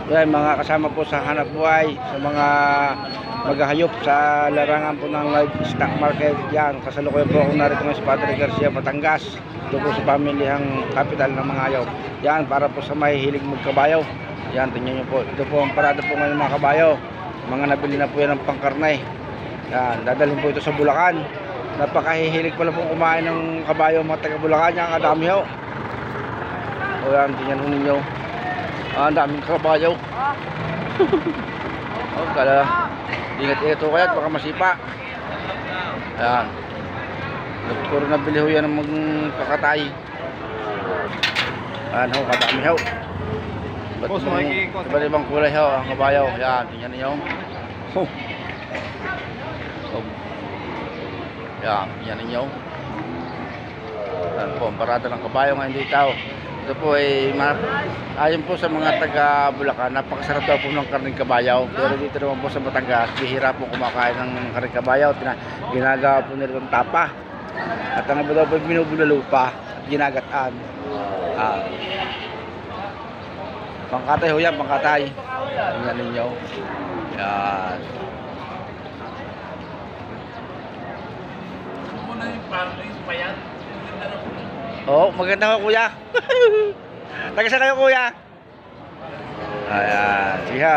Yan, mga kasama po sa hanap buhay, sa mga maghahayop sa larangan po ng stock market. Yan, kasalukuyan po ako narito ngayon sa Padre Garcia, Batangas. Ito po sa pamilihang capital ng mga hayop. Yan, para po sa may hilig magkabayo. Yan, tingnan nyo po. Ito po ang parada po ngayon mga kabayo. Mga nabili na po yan ng pangkarnay. Yan, dadalhin po ito sa Bulacan. Napakahihilig pala pong kumain ng kabayo mga taga Bulacan. Yan, kadami ho. O yan, tingnan ho ninyo. Ang daming kabayo. Oh, kala. Ingat-ingat ho kayo at baka masipa. Yan. Puro nabili ho yan ng magpakatay. Yan ho, kadami ho. Iba't ibang kulay ho ang kabayo. Yan, tingnan niyo. Oh. Yan, tingnan niyo. Yan po, ang parada ng kabayo ngayon dito. Ito po ay ayon po sa mga taga Bulacan, napakasarap daw po ng karning kabayaw. Pero dito naman po sa Batangas, bihira po kumakain ng karning kabayaw. Ginagawa po nila itong tapa. At ang iba daw po binubulalo pa at ginagataan. Pangkatay ho yan, pangkatay. Tingnan ninyo. Yan. Oh, maganda ho kuya. Taga saan kayo kuya? Ayan, siya.